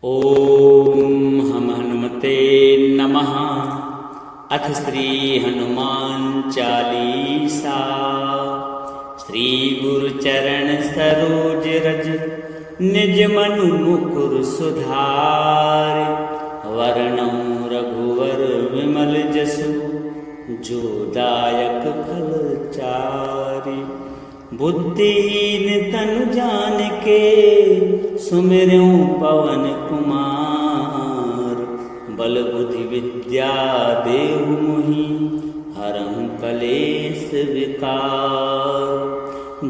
ओम हम हनुमते नमः। अथ श्री हनुमान चालीसा। श्री गुरु चरण सरोज रज निज मनु मुकुर सुधार। वरणं रघुवर विमल जसु जो दायक फल चारि। बुद्धिहीन तनु जानिके सुमिरऊं पवन कुमार। बल बुद्धि विद्या देहु मोहि हरहु कलेश विकार।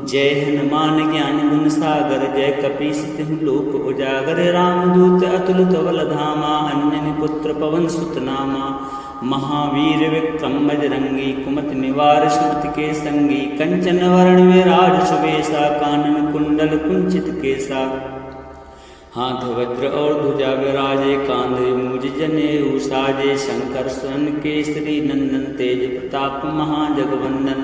जय हनुमान ज्ञान गुण सागर जय कपीस तिहु लोक उजागर। रामदूत अतुलित बल धामा अंजनी पुत्र पवन सुत नामा। महावीर विक्रम बजरंगी कुमति निवार सुमति के संगी। कंचन वरण विराज सुबेसा कानन कुंडल कुंचित केसा। हाथ वज्र और ध्वजा विराजे कांधे मूज जनेऊ साजे। शंकर स्वयं केसरी नंदन तेज प्रताप महाजगवंदन।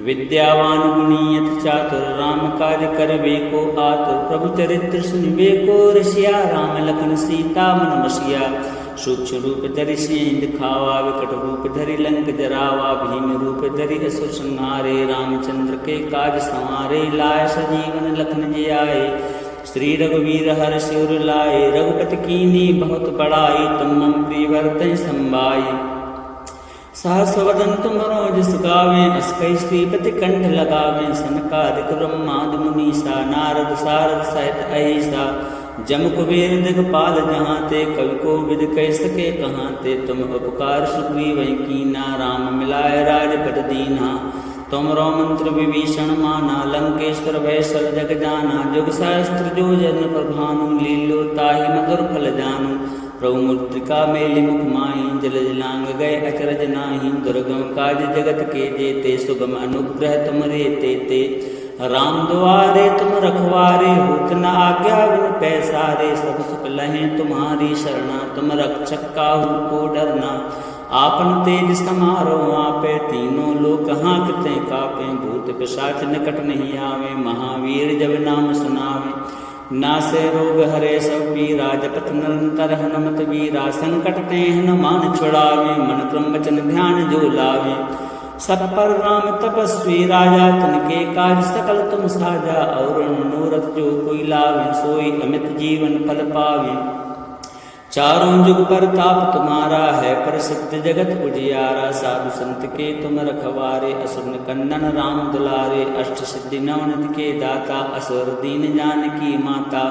विद्यावान गुणी अति चातुर राम कार्य करबे को आतुर। प्रभु चरित्र सुनबे को रसिया राम लखन सीता मन बसिया। सूक्ष्म रूप धरि सिंह दिखावा विकट रूप धरि लंक जरावा। भीम रूप धरि असुर संहारे रामचंद्र के काज संवारे। लाय सजीवन लखन जी आए श्री रघुवीर हर शिवर लाए। रघुपति कीन्ही बहुत बड़ाई तुम मम प्रिय भरतहि संभाई। सहस वदन तुम रोजस गावें अस कहि श्रीपति कंठ लगावें। सनकादिक ब्रह्मादि मुनीसा नारद सारद सहित अहिसा। जम कुबेर दिगपाल जहाँ ते कवि को विद कह सके कहाँ ते। तुम उपकार सुग्रीव कीना राम मिलाए राजपद दीना। तुमरो मंत्र विभीषण माना लंकेश्वर भय सब जग जाना। जुग सहस्त्र जो जन पर भानु लीलो ताहि मधुर फल जानू। प्रभु मुद्रिका मेलि मुख माहि जल जलांग गए अचरज नाही। दुर्गम काज जगत के जेते सुगम अनुग्रह तुमरे तेते। राम दुआरे तुम रखवारे होत न आज्ञा बिन पैसारे। सब सुख लहें तुम्हारी शरणा तुम रक्षक काहू को डरना। आपन तेज समारो आपे तीनों लोक हाँकते कापे। भूत पिशाच निकट नहीं आवे महावीर जब नाम सुनावे। नासे रोग हरे सब पीरा जपत निरंतर हनुमत वीरा। संकट ते हनुमान छुड़ावे मन क्रम वचन ध्यान जो लावे। सब पर राम तपस्वी राजा तिनके काज सकल तुम साजा। और मनोरथ जो कोई लावे सोई अमित जीवन फल पावे। चारों जुग पर ताप तुम्हारा है प्रसिद्ध जगत उजियारा। साधु संत के तुम रखवारे असुर कंदन राम दुलारे। अष्ट सिद्धि नवनिधि के दाता असुर दीन जानकी माता।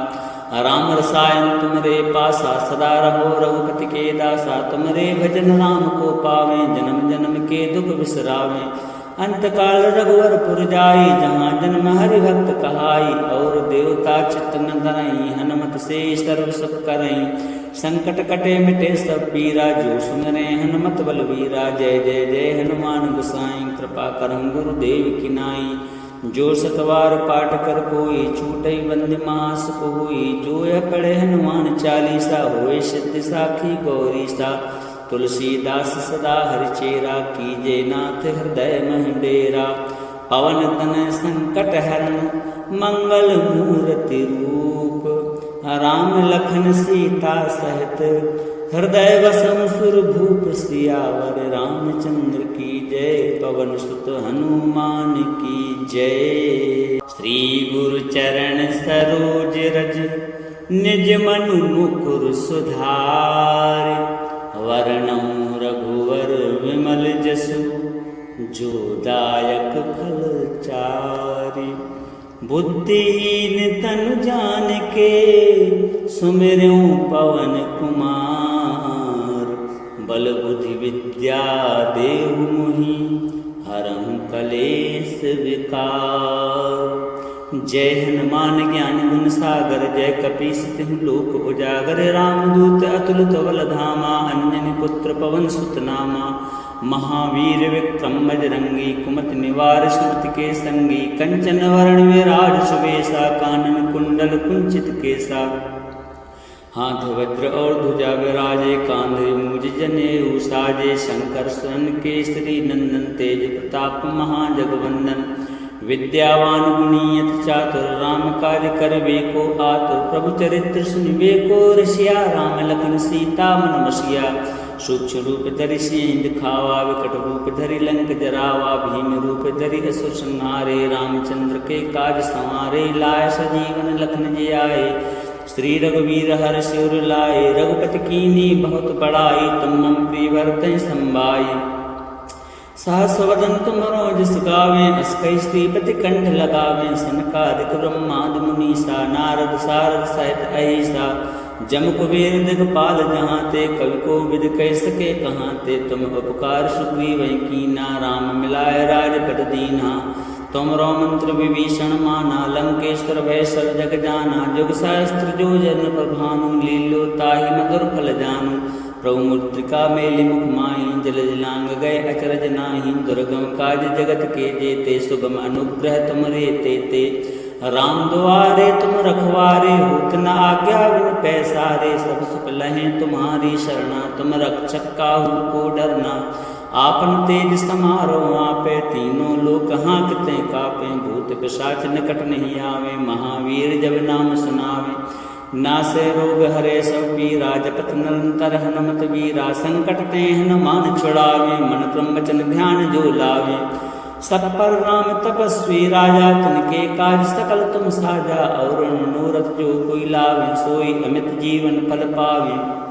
राम रसायन तुमरे पासा सदा रहो रघुपति के दासा। तुमरे भजन राम को पावे जन्म जन्म के दुख बिसरावे। अंतकाल रघुवर पुर जाई जहाँ जन्म हरि भक्त कहाई। और देवता चित्त न धरई हनुमत से सर्व सुख करई। संकट कटे मिटे सब पीरा जो सुमरे हनुमत बलवीरा। जय जय जय हनुमान गोसाई कृपा करहु गुरुदेव की नाई। जो सतवार पाठ कर कोई छूटई बंदी मास कोई। जो यह पढ़े हनुमान चालीसा होए सिद्धि साखी गौरी सा। तुलसीदास सदा हरिचेरा कीजे नाथ हृदय मह डेरा। पवन तनय संकट हरण मंगल मूर्ति रूप। राम लखन सीता सहित हृदय वसम सुर भूप सियावर। रामचंद्र की जय पवन सुत हनुमान की जय। श्री गुरु चरण सरोज रज निज मनु मुकुर सुधार। वरणं रघुवर विमल जसु जो दायक फल चारि। बुद्धिहीन तनु जानिके सुमिरऊं पवन कुमार। बल बुद्धि विद्या देहु मोहि हरहु कलेश विकार। जय हनुमान ज्ञान गुण सागर जय कपीस तिहु लोक उजागर। रामदूत अतुलित बल धामा अंजनी पुत्र पवन सुत नामा। महावीर विक्रम बजरंगी कुमति निवार सुमति के संगी। कंचन वरण विराज सुबेसा कानन कुंडल कुंचित केसा। हाथ वज्र और ध्वजा विराजे कांधे मूज जनेऊ साजे। शंकर स्वयं केसरी नंदन तेज प्रताप महाजगवंदन। विद्यावान गुणी अति चातुर, राम कार्य करबे को आतुर। प्रभु चरित्र सुनबे को रसिया, राम लखन सीता मन बसिया। सूक्ष्म रूप धरि सिंह दिखावा, विकट रूप धरि लंक जरावा। भीम रूप धरि असुर संहारे, रामचंद्र के काज संवारे। लाय सजीवन लखन जी आए, श्री रघुवीर हर्ष उर लाए। रघुपति कीन्ही बहुत बड़ाई, तुम मम प्रिय भरतहि संभाई। सहस वदन तुमरो जस गावें, अस कहि श्रीपति कंठ लगावें। सनकादिक ब्रह्मादि मुनीसा, नारद सारद सहित अहिसा। जम कुबेर दिगपाल जहाँ ते, कवि को विद कह सके कहाँ ते। तुम उपकार सुग्रीव कीना, राम मिलाय राजपद दीना। तुमरो मंत्र विभीषण माना, लंकेश्वर भय सब जग जाना। जुग सहस्त्र जो जन प्रभानु, लीलो ताहि मधुर फल जानू। प्रभु मुद्रिका मेलि मुख माहि, जल जलांग गए अचरज नाही। दुर्गम काज जगत के जेते, सुगम अनुग्रह तुमरे तेते। राम दुआरे तुम रखवारे, होत न आज्ञा बिन पैसारे। सब सुख लहें तुम्हारी शरणा, तुम रक्षक काहू को डरना। आपन तेज समारो आपे, तीनों लोक हाँकते कापे। भूत पिशाच निकट नहीं आवे, महावीर जब नाम सुनावे। नासे रोग हरे सब पीरा, जपत निरंतर हनुमत वीरा। संकट ते हनुमान छुड़ावे, मन क्रम वचन ध्यान जो लावे। सब पर राम तपस्वी राजा, तिनके काज सकल तुम साजा। और मनोरथ जो कोई लावे, सोई अमित जीवन फल पावे।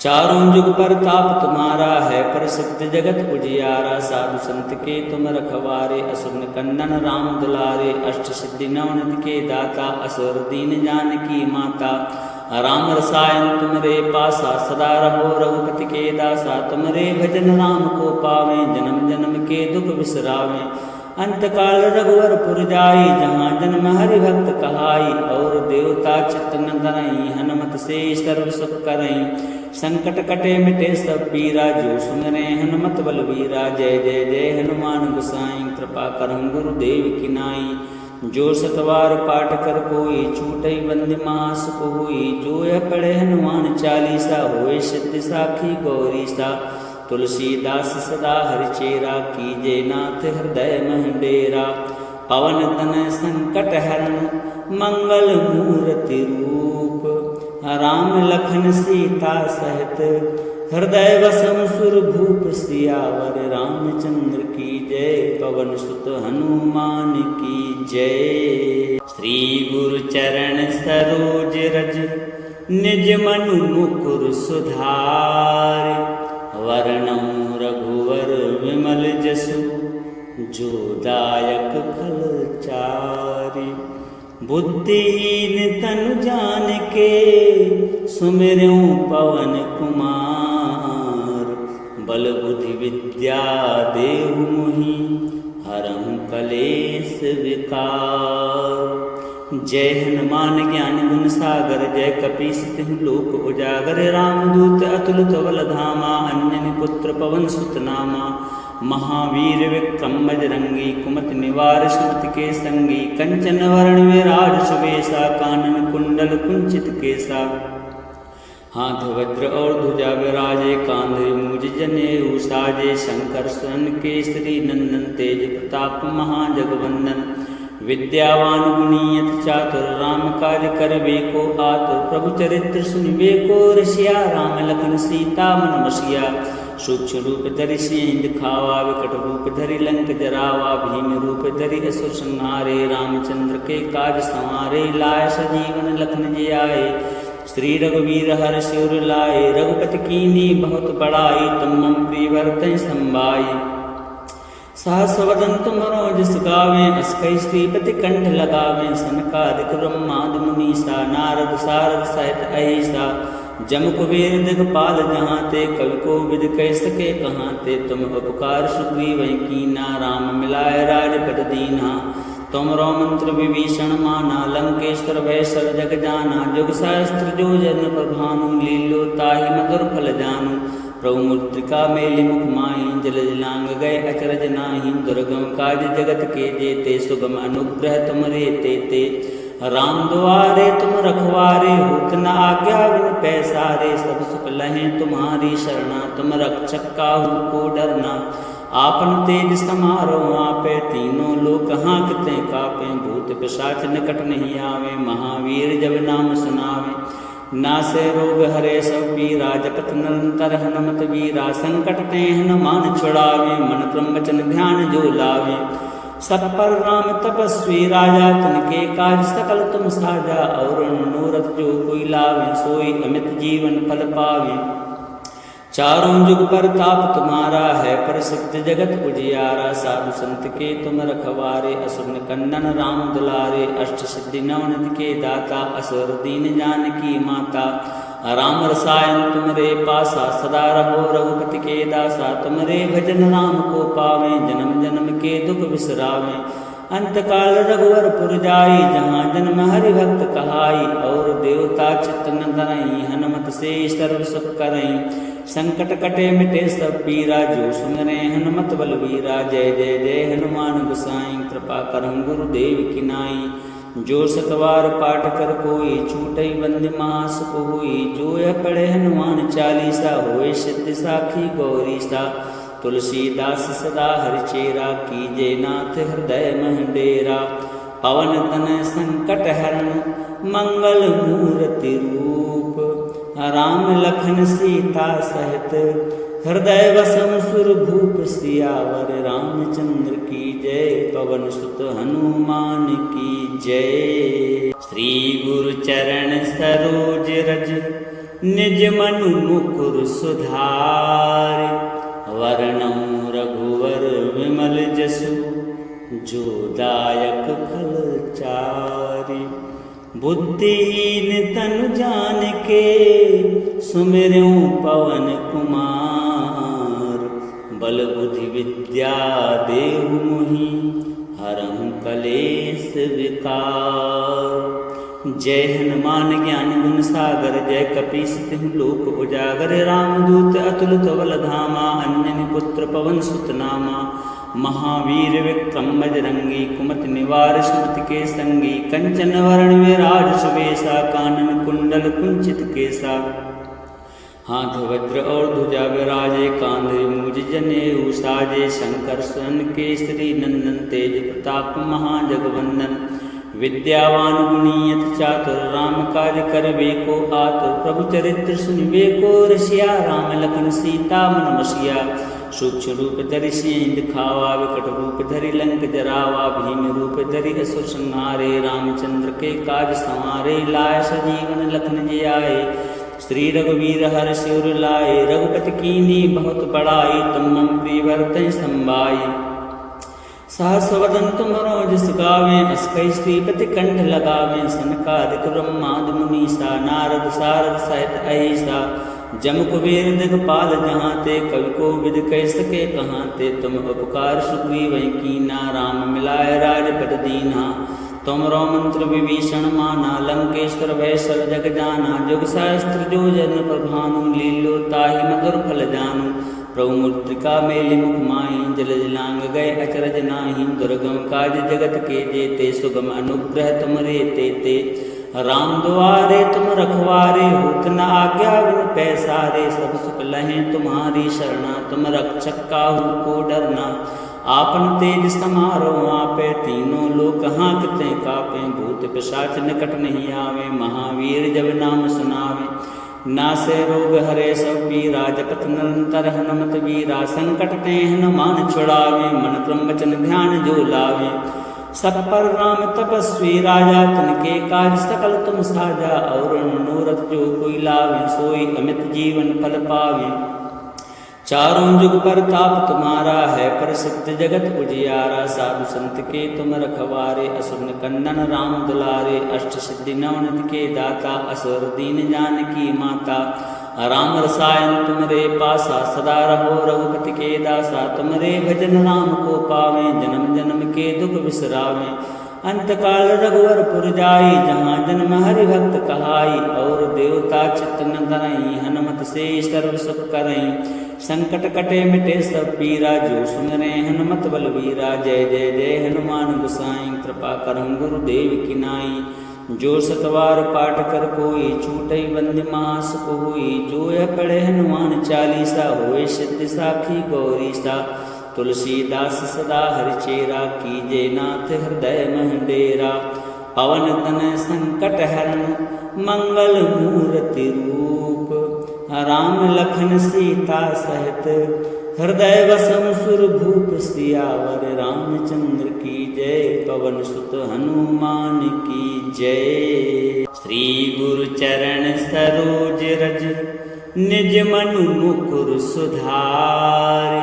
चारों जुग परताप तुम्हारा है, प्रसिद्ध जगत उजियारा। साधु संत के तुम रखवारे, असुर निकंदन राम दुलारे। अष्ट सिद्धि नवनिधि के दाता, असुर दीन जानकी माता। राम रसायन तुमरे पासा, सदा रहो रघुपति के दासा। तुमरे भजन राम को पावे, जन्म जन्म के दुख बिसरावे। अंत काल रघुवर पुर जाई, जहाँ जन्म हरि भक्त कहाई। और देवता चित्त न धरई, हनुमत से सर्व सुख करई। संकट कटे मिटे सब पीरा, जो सुमिरै हनुमत बलवीरा। जय जय जय हनुमान गोसाई, कृपा करहु गुरुदेव की नाई। जो सतवार पाठ कर कोई, छूटई बंदी महासुख होई। जो यह पढ़े हनुमान चालीसा, होए सिद्धि साखी गौरीसा। तुलसीदास सदा हरिचेरा, कीजे नाथ हृदय मह डेरा। पवन तनय संकट हरण, मंगल मूर्ति रूप। राम लखन सीता सहित, हृदय वसम सुर भूप। सियावर रामचंद्र की जय, पवन सुत हनुमान की जय। श्री गुरु चरण सरोज रज, निज मनु मुकुर सुधार। वर्णौ रघुवर विमल जसु, जो दायक फल चारि। बुद्धिहीन तनु जानिके, सुमिरऊं पवन कुमार। बल बुद्धि विद्या देहु मोहि, हरहु कलेश विकार। जय हनुमान ज्ञान गुण सागर, जय कपीस तिहु लोक उजागर। रामदूत अतुलित बल धामा, अंजनी पुत्र पवन सुत नामा। महावीर विक्रम बजरंगी, कुमति निवार सुमति के संगी। कंचन वरण विराज सुबेसा, कानन कुंडल कुंचित केसा। हाथ वज्र और ध्वजा विराजे, कांधे मूज जनेऊ साजे। शंकर सुवन केसरी नंदन, तेज प्रताप महाजगवंदन। विद्यावान गुणी अति चातुर, राम कार्य करबे को आतुर। प्रभु चरित्र सुनबे को रसिया, राम लखन सीता मन बसिया। सूक्ष्म रूप धरि सिंह दिखावा, विकट रूप धरि लंक जरावा। भीम रूप धरि असुर संहारे, रामचंद्र के काज संवारे। लाय सजीवन लखन जी आए, श्री रघुवीर हर्ष उर लाए। रघुपति कीन्ही बहुत बड़ाई, तुम मम प्रिय भरतहि संभाई। सहस वदन तुमरो जस गावें, अस कहि श्रीपति कंठ लगावें। सनकादिक ब्रह्मादि मुनीसा, नारद सारद सहित अहिसा। जम कुबेर दिगपाल जहाँ ते, कवि को विद कह सके कहाँ ते। तुम उपकार सुग्रीव कीना, राम मिलाय राजपद दीना। तुमरो मंत्र विभीषण माना, लंकेश्वर भय सब जग जाना। जुग सहस्त्र जो जन प्रभानु, लीलो ताहि मधुर फल जानू। प्रभु मुद्रिका मेलि मुख माहि, जल जलांग गए अचरज नाही। दुर्गम काज जगत के जेते, सुगम अनुग्रह तुमरे तेते। राम दुआरे तुम रखवारे, होत न आज्ञा बिन पैसारे। सब सुख लहें तुम्हारी शरणा, तुम रक्षक काहू को डरना। आपन तेज समारो आपे, तीनों लोक हाँकते कापे। भूत पिशाच निकट नहीं आवे, महावीर जब नाम सुनावे। नासे रोग हरे सब पीरा, जपत निरंतर हनुमत वीरा। संकट ते हनुमान छुड़ावे, मन क्रम वचन ध्यान जो लावे। सब पर राम तपस्वी राजा, तिनके काज सकल तुम साजा। और मनोरथ जो कोई लावे, सोई अमित जीवन फल पावे। चारों जुग पर ताप तुम्हारा है, प्रसिद्ध जगत उजियारा। साधु संत के तुम रखवारे, असुर निकंदन राम दुलारे। अष्ट सिद्धि नवनिधि के दाता, असुर दीन जानकी माता। राम रसायन तुमरे पासा, सदा रहो रघुपति के दासा। तुमरे भजन राम को पावे, जन्म जन्म के दुख बिसरावे। अंतकाल रघुवर पुर जाई, जहाँ जन्म हरि भक्त कहाई। और देवता चित्त न धरई, हनुमत से सर्व सुख करई। संकट कटे मिटे सब पीरा, जो सुमिरे हनुमत बलवीरा। जय जय जय हनुमान गोसाई, कृपा करहु गुरुदेव की नाई। जो सतवार पाठ कर कोई, छूटई बंदी महासुख हुई। जो यह पढ़े हनुमान चालीसा, होए सिद्धि साखी गौरी सा। तुलसीदास सदा हरिचेरा, कीजे नाथ हृदय मह डेरा। पवन तनय संकट हरण, मंगल मूर्ति रूप। राम लखन सीता सहित, हृदय वसम सुरभूप। सियावर रामचंद्र की जय, पवन सुत हनुमान की जय। श्री गुरु चरण सरोज रज, निज मनु मुकुर सुधार। वर्णम रघुवर विमल जसु, जो दायक फल चारि। बुद्धिहीन तनु जानिके, सुमिरऊं पवन कुमार। बल बुद्धि विद्या देहु मोहि, हरहु कलेश विकार। जय हनुमान ज्ञान गुण सागर, जय कपीस तिहु लोक उजागर। रामदूत अतुलित बल धामा, अंजनी पुत्र पवन सुत नामा। महावीर विक्रम बजरंगी, कुमति निवार सुमति के संगी। कंचन वरण विराज सुबेसा, कानन कुंडल कुंचित केसा। हाथ वज्र और ध्वजा विराजे, कांधे मूज जनेऊ साजे। शंकर सुवन केसरी नंदन, तेज प्रताप महाजगवंदन। विद्यावान गुणी अति चातुर, राम काज करबे को आतुर। प्रभु चरित्र सुनबे को रसिया, राम लखन सीता मन बसिया। सूक्ष्म रूप धरि सिंह दिखावा, विकट रूप धरि लंक जरावा। भीम रूप धरि असुर संहारे, रामचंद्र के काज संवारे। लाय सजीवन लखन जी आए, श्री रघुवीर हर शिवर लाए। रघुपति कीन्ही बहुत बड़ाई, तुम मम प्रिय भरतहि संभाई। सहस वदन तुमरो जस गावे, अस कहि श्रीपति कंठ लगावे। सनकादिक ब्रह्मादि मुनीसा, नारद सारद सहित अहिसा। जम कुबेर दिगपाल जहाँ ते, कवि को विद कह सके कहाँ ते। तुम उपकार सुग्रीव कीना, राम मिलाए राजपद दीना। तुमरो मंत्र विभीषण माना, लंकेश्वर भय सब जग जाना। जुग सहस्त्र जो जन पर भानु, लीलो ताहि मधुर फल जानु। प्रभु मुद्रिका मेलि मुख माहि, जल जलांग गए अचरज नाही। दुर्गम काज जगत के जेते, सुगम अनुग्रह तुमरे तेते। राम दुआरे तुम रखवारे, होत न आज्ञा बिन पैसारे। सब सुख लहें तुम्हारी शरणा, तुम रक्षक काहू को डरना। आपन तेज समारो आपे, तीनों लोक हाँकते कापे। भूत पिशाच निकट नहीं आवे, महावीर जब नाम सुनावे। नासे रोग हरे सब पीरा, जपत निरंतर हनुमत वीरा। संकट ते हनुमान छुड़ावे, मन क्रम वचन ध्यान जो लावे। सब पर राम तपस्वी राजा, तिनके काज सकल तुम साजा। और मनोरथ जो कोई लावे, सोई अमित जीवन फल पावे। चारों जुग पर ताप तुम्हारा है, प्रसिद्ध जगत उजियारा। साधु संत के तुम रखवारे, असुर निकंदन राम दुलारे। अष्ट सिद्धि नवनिधि के दाता, असुर दीन जानकी माता। राम रसायन तुमरे पासा, सदा रहो रघुपति के दासा। तुमरे भजन राम को पावे, जन्म जन्म के दुख बिसरावे। अंतकाल रघुवर पुर जाई, जहाँ जन्म हरि भक्त कहाई। और देवता चित्त न धरई, हनुमत से सर्व सुख करई। संकट कटे मिटे सब पीरा, जो सुमिरे हनुमत बलवीरा। जय जय जय हनुमान गोसाई, कृपा करहु गुरुदेव की नाई। जो सतवार पाठ कर कोई, छूटई बंदी महासुख हुई। जो यह पढ़े हनुमान चालीसा, होए सिद्धि साखी गौरी सा। तुलसीदास सदा हरिचेरा, कीजे नाथ हृदय मह डेरा। पवन तनय संकट हरण, मंगल मूर्ति रूप। राम लखन सीता सहित, हृदय वसम सुर भूप। सियावर रामचंद्र की जय, पवन सुत हनुमान की जय। श्री गुरु चरण सरोज रज, निज मनु मुकुर सुधार।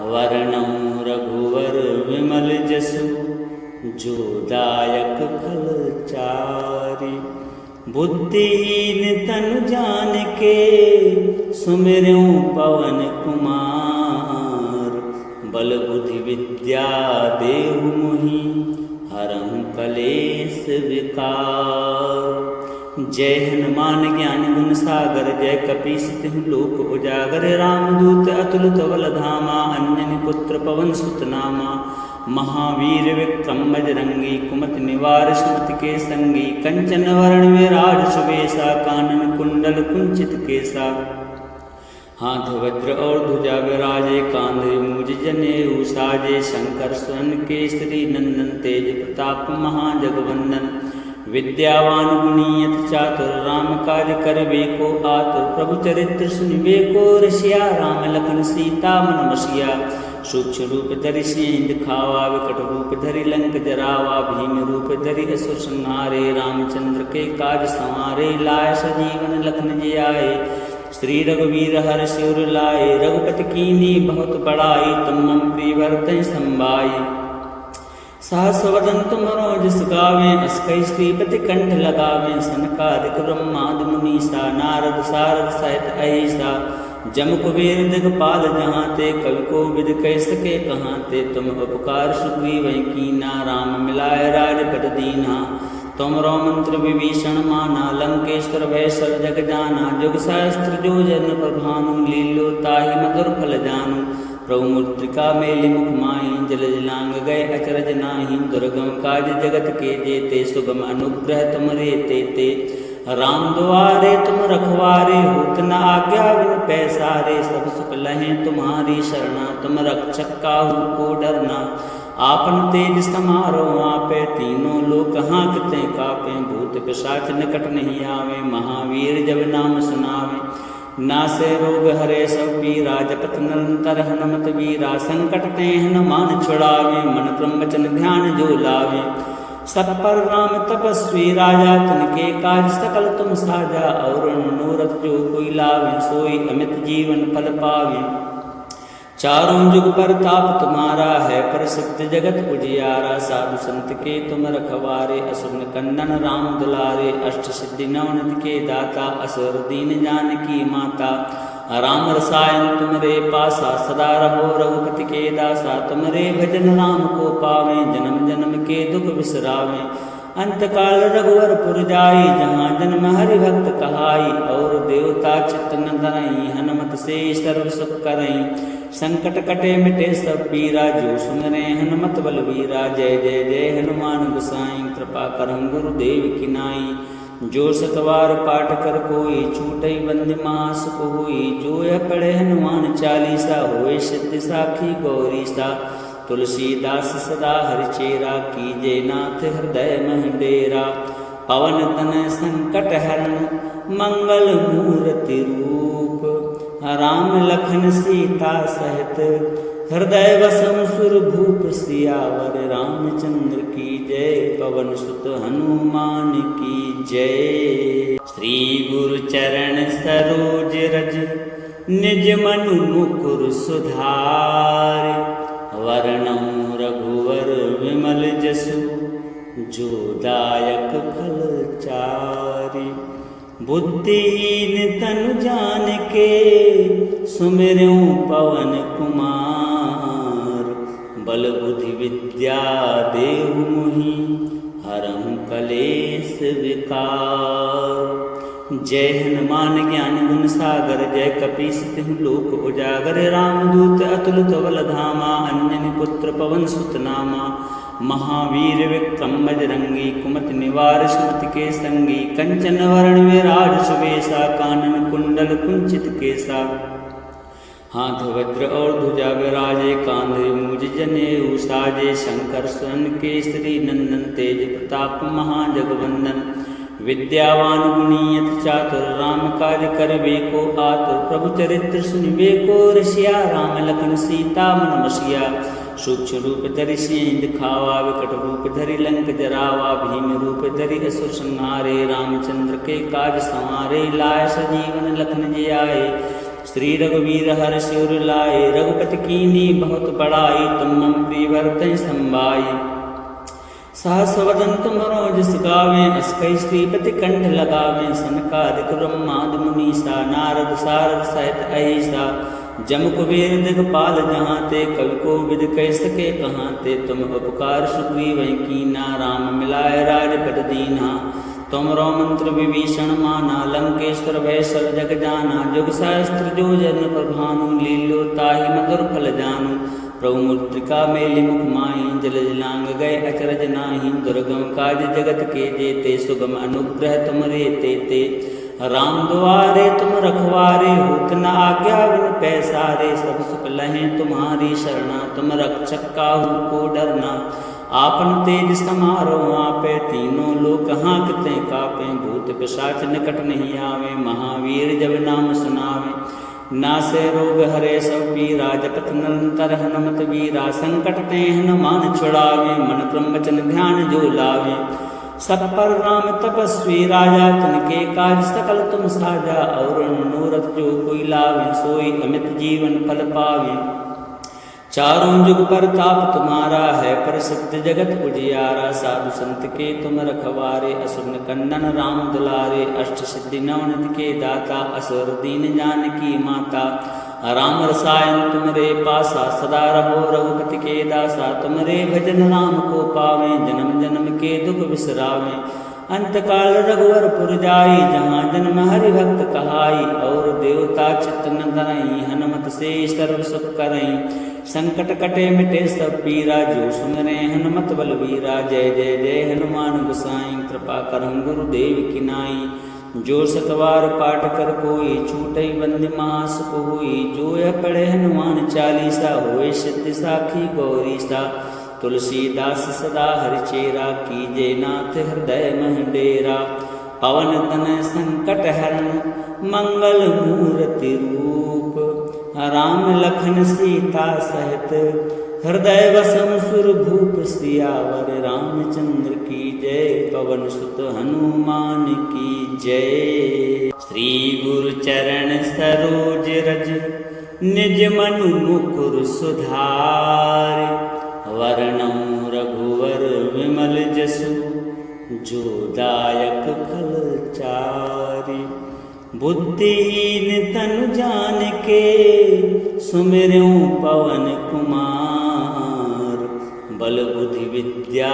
वर्णौ रघुवर विमल जसु, जो दायक फल चारि। बुद्धिहीन तनु जानिके, सुमिरऊं पवन कुमार। बल बुद्धि विद्या देहु मोहि, हरहु कलेश विकार। जय हनुमान ज्ञान गुण सागर, जय कपीस तिहु लोक उजागर। रामदूत अतुलित बल धामा, अंजनी पुत्र पवन सुत नामा। महावीर विक्रम बजरंगी, कुमति निवार सुमति के संगी। कंचन वरण विराज सुबेसा, कानन कुंडल कुंचित केसा। हाथ वज्र और ध्वजा विराजे, कांधे मूज जनेऊ साजे। शंकर स्वर्ण केसरी नंदन, तेज प्रताप महाजगवंदन। विद्यावान गुणी अति चातुर, राम काज करबे को आतुर। प्रभु चरित्र सुनिबे को रसिया, राम लखन सीता मन बसिया। सूक्ष्म रूप धरि सियहि दिखावा, विकट रूप धरि लंक जरावा। भीम रूप धरि असुर संहारे, रामचंद्र के काज संवारे। लाय सजीवन लखन जियाए, श्री रघुवीर हर्षि उर लाए। रघुपति कीन्ही बहुत बड़ाई, तुम मम प्रिय भरतहि संभाई। सहस वदन तुमरो जस गावें, अस कहि श्रीपति कंठ लगावें। सनकादिक ब्रह्मादि मुनीसा, नारद सारद सहित अहिसा। जम कुबेर दिगपाल जहाँ ते, कवि को विद कह सके कहाँ ते। तुम उपकार सुग्रीवहि कीना, राम मिलाय राजपद दीना। तुमरो मंत्र विभीषण माना, लंकेश्वर भय सब जग जाना। जुग सहस्त्र जो जन पर भानु, लीलो ताहि मधुर फल जानू। प्रभु मुद्रिका मेलि मुख माहि, जल जलांग गए अचरज नाही। दुर्गम काज जगत के जेते, सुगम अनुग्रह तुमरे तेते। राम दुआरे तुम रखवारे, होत न आज्ञा बिन पैसारे। सब सुख लहें तुम्हारी शरणा, तुम रक्षक काहू को डरना। आपन तेज समारो आपे, तीनों लोक हाँकते कापे। भूत पिशाच निकट नहीं आवे, महावीर जब नाम सुनावे। नासे रोग हरे सब पीरा, जपत निरंतर हनुमत वीरा। संकट ते हनुमान छुड़ावे, मन क्रम वचन ध्यान जो लावे। सब पर राम तपस्वी राजा, तिनके काज सकल तुम साजा। और मनोरथ जो कोई लावे, सोई अमित जीवन फल पावे। चारों जुग परताप तुम्हारा है, प्रसिद्ध जगत उजियारा। साधु संत के तुम रखवारे, असुर निकंदन राम दुलारे। अष्ट सिद्धि नवनिधि के दाता, असुर दीन जानकी माता। राम रसायन तुमरे पासा, सदा रहो रघुपति के दासा। तुमरे भजन राम को पावे, जन्म जन्म के दुख बिसरावे। अंतकाल रघुवर पुर जाई, जहाँ जन्म हरि भक्त कहाई। और देवता चित्त न धरई, हनुमत से सर्व सुख करई। संकट कटे मिटे सब पीरा, जो सुमिरै हनुमत बलवीरा। जय जय जय हनुमान गोसाई, कृपा करहु गुरुदेव की नाई। जो सतवार पाठ कर कोई, छूटई बंदी महासुख होई। जो यह पढ़े हनुमान चालीसा, होए सिद्धि साखी गौरीसा। तुलसीदास सदा हरिचेरा, कीजे नाथ हृदय मह डेरा। पवन तनय संकट हरण, मंगल मूर्ति रूप। राम लखन सीता सहित, हृदय वसम सुर भूप। सियावर रामचंद्र की जय, पवन सुत हनुमान की जय। श्री गुरु चरण सरोज रज, निज मनु मुकुर सुधार। वर्णौ रघुवर विमल जसु, जो दायक फल चारि। बुद्धिहीन तनु जानिके, सुमिरऊं पवन कुमार। बल बुद्धि विद्या देहु मोहि, हरहु कलेश विकार। जय हनुमान ज्ञान गुण सागर, जय कपीस तिहु लोक उजागर। रामदूत अतुलित बल धामा, अंजनी पुत्र पवन सुत नामा। महावीर विक्रम बजरंगी, कुमति निवार सुमति के संगी। कंचन वरण विराज सुबेसा, कानन कुंडल कुंचित केसा। हाथ वज्र और ध्वजा विराजे, कांधे मूज जनेऊ साजे। शंकर स्वर्ण केसरी नंदन, तेज प्रताप महाजगवंदन। विद्यावान गुणी अति चातुर, राम काज करबे को आतुर। प्रभु चरित्र सुनबे को रसिया, राम लखन सीता मन बसिया। सूक्ष्म रूप धरि सिंह दिखावा, विकट रूप धरि लंक जरावा। भीम रूप धरि असुर संहारे, रामचंद्र के काज संवारे। लाय सजीवन लखन जी आए, श्री रघुवीर हर्षि उर लाए। रघुपति कीन्ही बहुत बड़ाई, तुम मम प्रिय भरतहि संभाई। सहस वदन तुमरो जस गावें, अस कहि श्रीपति कंठ लगावें। सनकादिक ब्रह्मादि मुनीसा, नारद सारद सहित अहिसा। जम कुबेर दिगपाल जहाँ ते, कवि कोविद कह सके कहाँ ते। तुम उपकार सुग्रीवहि कीना, राम मिलाए राजपद दीन्हा। तुमरो मंत्र विभीषण माना, लंकेश्वर भय सब जग जाना। जुग सहस्त्र जो जन पर भानु, लील्यो ताहि मधुर फल जानू। प्रभु मुद्रिका मेलि मुख माहि, जल जलांग गए अचरज नाही। दुर्गम काज जगत के जेते, सुगम अनुग्रह तुमरे तेते। राम दुआरे तुम रखवारे, होत न आज्ञा बिन पैसारे। सब सुख लहें तुम्हारी शरणा, तुम रक्षक काहू को डरना। आपन तेज समारो आपे, तीनों लोक हाँकते कापे। भूत पिशाच निकट नहीं आवे, महावीर जब नाम सुनावे। नासे रोग हरे सब पीरा, जपत निरंतर हनुमत वीरा। संकट ते हनुमान छुड़ावे, मन क्रम वचन ध्यान जो लावे। सब पर राम तपस्वी राजा, तिनके काज सकल तुम साजा। और मनोरथ जो कोई लावे, सोई अमित जीवन फल पावे। चारों जुग पर ताप तुम्हारा है, प्रसिद्ध जगत उजियारा। साधु संत के तुम रखवारे, असुर कंदन राम दुलारे। अष्ट सिद्धि नवनिधि के दाता, असुर दीन जानकी माता। राम रसायन तुमरे पासा, सदा रहो रघुपति के दासा। तुमरे भजन राम को पावे, जन्म जन्म के दुख बिसरावे। अंतकाल रघुवर पुर जाई, जहाँ जन्म हरि भक्त कहाई। और देवता चित्त न धरई, हनुमत से सर्व सुख करई। संकट कटे मिटे सब पीरा, जो सुमरे हनुमत बलवीरा। जय जय जय हनुमान गोसाई, कृपा करहु गुरुदेव की नाई। जो सतवार पाठ कर कोई, छूटई बंदी महासुख होई। जो यह पढ़े हनुमान चालीसा, होए सिद्धि साखी गौरीसा। तुलसीदास सदा हरिचेरा, कीजे नाथ हृदय मह डेरा। पवन तनय संकट हरण, मंगल मूर्ति रूप। राम लखन सीता सहित, हृदय वसम सुर भूप। सियावर रामचंद्र की जय, पवन सुत हनुमान की जय। श्री गुरु चरण सरोज रज, निज मनु मुकुर सुधार। वर्णौ रघुवर विमल जसु, जो दायक फल चारि। बुद्धिहीन तनु जानिके, सुमिरऊं पवन कुमार। बल बुद्धि विद्या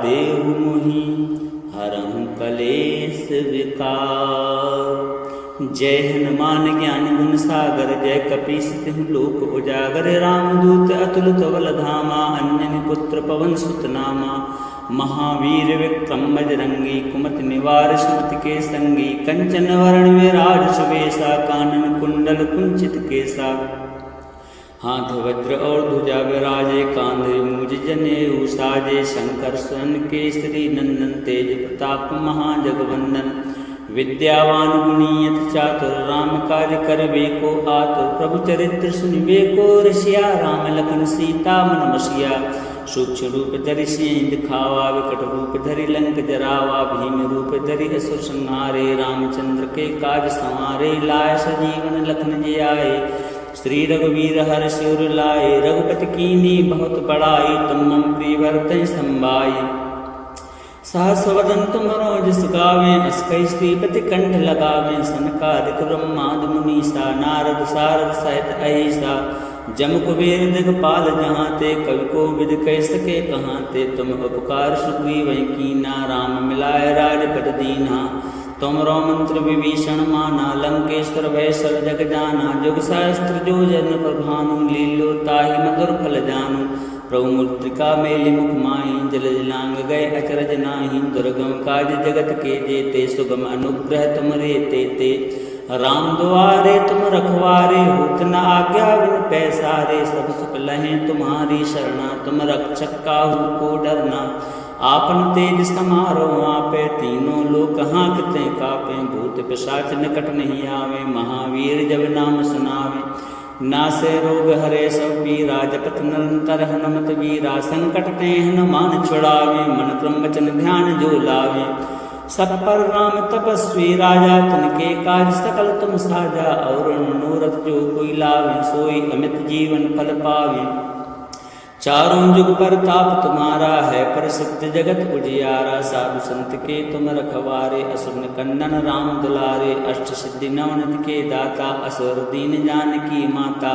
देहु मोहि, हरहु कलेश विकार। जय हनुमान ज्ञान गुण सागर, जय कपीस तिहु लोक उजागर। रामदूत अतुलित बल धामा, अंजनी पुत्र पवन सुत नामा। महावीर विक्रम बजरंगी, कुमति निवार सुमति के संगी। कंचन वरण विराज सुबेसा, कानन कुंडल कुंचित केसा। हाथ वज्र और ध्वजा विराजे, कांधे मूज जनेऊ साजे। शंकर स्वर्ण केसरी नंदन, तेज प्रताप महाजगवंदन। विद्यावान गुणी अति चातुर, राम काज करबे को आतुर। प्रभु चरित्र सुनबे को रसिया, राम लखन सीता मन बसिया। सूक्ष्म रूप धरि सिंह दिखावा, विकट रूप धरि लंक जरावा। भीम रूप धरि असुर संहारे, रामचंद्र के काज संवारे। लाय सजीवन लखन जी आए, श्री रघुवीर हर्षि उर लाए। रघुपति कीन्ही बहुत बड़ाई, तुम मम प्रिय भरतहि संभाई। सहस वदन तुमरो जस गावें, अस कहि श्रीपति कंठ लगावें। सनकादिक ब्रह्मादि मुनीसा, नारद सारद सहित अहिसा। जम कुबेर दिगपाल जहाँ ते, कवि कोविद कह सके कहाँ ते। तुम उपकार सुग्रीवहि कीना, राम मिलाए राजपद दीन्हा। तुमरो मंत्र विभीषण माना, लंकेश्वर भय सब जग जाना। जुग सहस्त्र जो जन पर भानु, लील्यो ताहि मधुर फल जानू। प्रभु मुद्रिका मेलि मुख माहि, जल जलांग गए अचरज नाही। दुर्गम काज जगत के जेते, सुगम अनुग्रह तुमरे तेते। राम दुआरे तुम रखवारे, होत न आज्ञा बिन पैसारे। सब सुख लहें तुम्हारी शरणा, तुम रक्षक काहू को डरना। आपन तेज समारो आपे, तीनों लोक हाँकते कापे। भूत पिशाच निकट नहीं आवे, महावीर जब नाम सुनावे। नासे रोग हरे सब पीरा, जपत निरंतर हनुमत वीरा। संकट ते हनुमान छुड़ावे, मन क्रम वचन ध्यान जो लावे। सब पर राम तपस्वी राजा, तिनके काज सकल तुम साजा। और मनोरथ जो कोई लावे, सोई अमित जीवन फल पावे। चारों जुग पर ताप तुम्हारा है, प्रसिद्ध जगत उजियारा। साधु संत के तुम रखवारे, असुर निकंदन राम दुलारे। अष्ट सिद्धि नवनिधि के दाता, असुर दीन जानकी माता।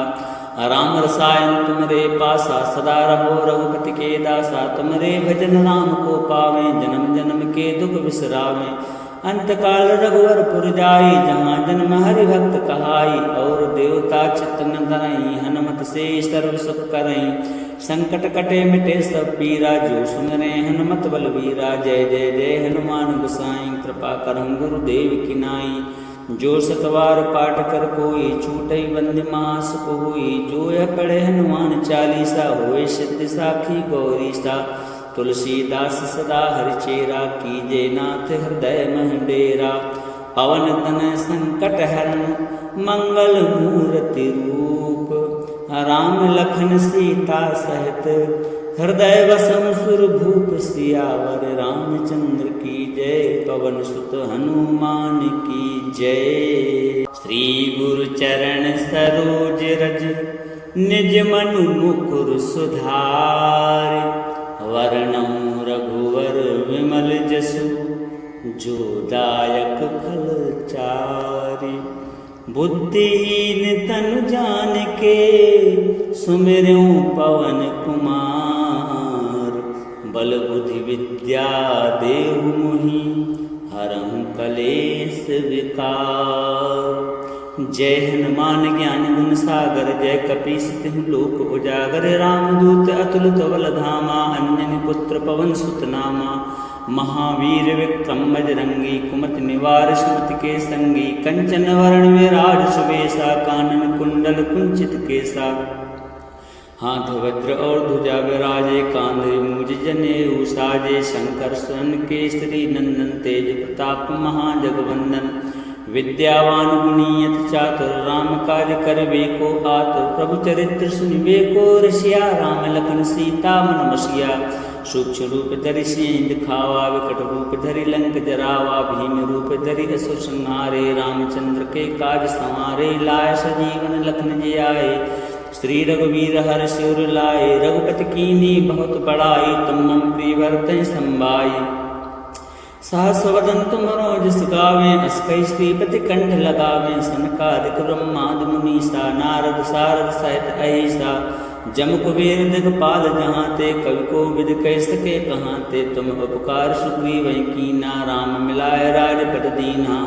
राम रसायन तुमरे पासा, सदा रहो रघुपति के दासा। तुमरे भजन राम को पावे, जन्म जन्म के दुख बिसरावे। अंत काल रघुवर पुर जाई, जहाँ जन्म हरि भक्त कहाई। और देवता चित्त न धरई, हनुमत से सर्व सुख करई। संकट कटे मिटे सब पीरा, जो सुमरे हनुमत बलवीरा। जय जय जय हनुमान गोसाई, कृपा करहु गुरुदेव की नाई। जो सतवार पाठ कर कोई, छूटई बंदी महासुख होई। जो यह पढ़े हनुमान चालीसा, होए सिद्धि साखी गौरी सा। तुलसीदास सदा हरिचेरा, कीजे नाथ हृदय मह डेरा। पवन तनय संकट हरण, मंगल मूर्ति रूप। राम लखन सीता सहित, हृदय वसम सुर भूप। सियावर रामचंद्र की जय, पवन सुत हनुमान की जय। श्री गुरु चरण सरोज रज, निज मनु मुकुर सुधार। वर्णम रघुवर विमल जसु, जो दायक फल चारि। बुद्धिहीन तनु जानिके, सुमिरऊं पवन कुमार। बल बुद्धि विद्या देहु मोहि, हरहु कलेश विकार। जय हनुमान ज्ञान गुण सागर, जय कपीस तिहुँ लोक उजागर। रामदूत अतुलित बल धामा, अंजनी पुत्र पवन सुत नामा। महावीर विक्रम बजरंगी, कुमति निवार सुमति के संगी। कंचन वरण विराज सुबेसा, कानन कुंडल कुंचित केसा। हाथ वज्र और ध्वजा विराजे, कांधे मूज जनेऊ साजे। शंकर स्वयं केसरी नंदन, तेज प्रताप महाजगवंदन। विद्यावान गुणियत चातुर, राम काज करबे को आतुर। प्रभु चरित्र सुनबे को रसिया, राम लखन सीता मन बसिया। सूक्ष्म रूप धरि सियहि दिखावा, विकट रूप धरि लंक जरावा। भीम रूप धरि असुर संहारे, रामचंद्र के काज संवारे। लाय सजीवन लखन जियाए, श्री रघुवीर हर्ष उर लाए। रघुपति कीन्ही बहुत बड़ाई, तुम मम प्रिय भरतहि संभाई। सहस वदन तुमरो जस गावें, अस कई श्रीपति कंठ लगावें। सनकादिक ब्रह्मादि मुनीसा, नारद सारद सहित अहिसा। जम कुबेर दिगपाल जहाँ ते, कवि को विद कह सके कहाँ ते। तुम उपकार सुग्रीव कीना, राम मिलाय राजपद दीना।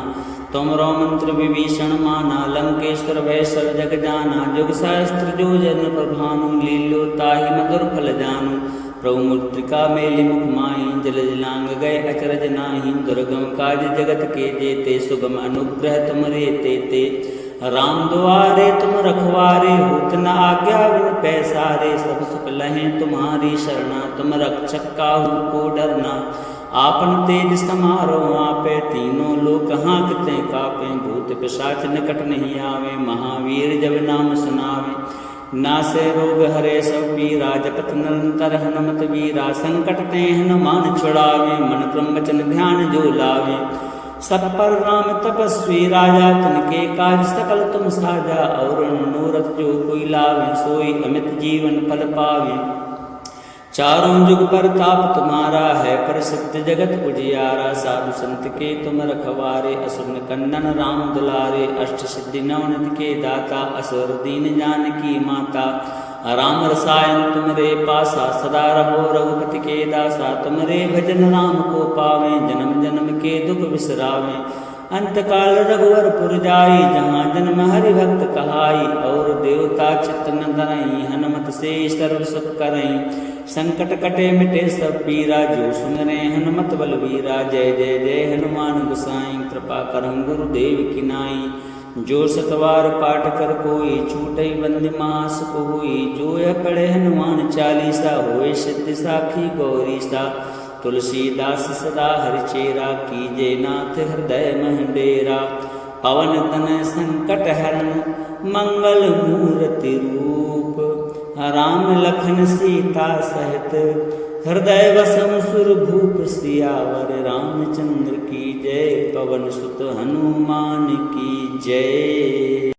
तुमरो मंत्र विभीषण माना, लंकेश्वर भय सब जग जाना। जुग सहस्त्र जो जन प्रभानु, लील्यो ताहि मधुर फल जानु। प्रभु मुद्रिका मेलि मुख माहि, जल जलांग गए अचरज नाही। दुर्गम काज जगत के जेते, सुगम अनुग्रह तुमरे तेते। राम दुआरे तुम रखवारे, होत न आज्ञा बिन पैसारे। सब सुख लहें तुम्हारी शरणा, तुम रक्षक काहू को डरना। आपन तेज समारो आपे, तीनों लोक हाँकते कापे। भूत पिशाच निकट नहीं आवे, महावीर जब नाम सुनावे। नासे रोग हरे सब पीरा, जपत निरंतर हनुमत वीरा। संकट ते हनुमान छुड़ावे, मन क्रम वचन ध्यान जो लावे। सब पर राम तपस्वी राजा, तिनके काज सकल तुम साजा। और मनोरथ जो कोई लावे, सोई अमित जीवन फल पावे। चारों जुग पर ताप तुम्हारा है, प्रसिद्ध जगत उजियारा। साधु संत के तुम रखवारे, असुर निकंदन राम दुलारे। अष्ट सिद्धि नवनिधि के दाता, असुर दीन जानकी माता। राम रसायन तुमरे पासा, सदा रहो रघुपति के दासा। तुमरे भजन राम को पावे, जन्म जन्म के दुख बिसरावे। अंत काल रघुवर पुर जाई, जहाँ जन्म हरि भक्त कहाई। और देवता चित्त न धरई, हनुमत से सर्व सुख करई। संकट कटे मिटे सब पीरा, जो सुमरे हनुमत बलवीरा। जय जय जय हनुमान गोसाई, कृपा करहु गुरुदेव की नाई। जो सतवार पाठ कर कोई छूटई बंद मास कोई। जो यह पढ़े हनुमान चालीसा होए सिद्ध साखी गौरी सा। तुलसीदास सदा हरिचेरा कीजे नाथ हृदय मह डेरा। पवन तन संकट हरण मंगल मूर्ति रूप। राम लखन सीता सहित हृदय वसम सुर भूप। सियावर रामचंद्र की जय। पवन सुत हनुमान की जय।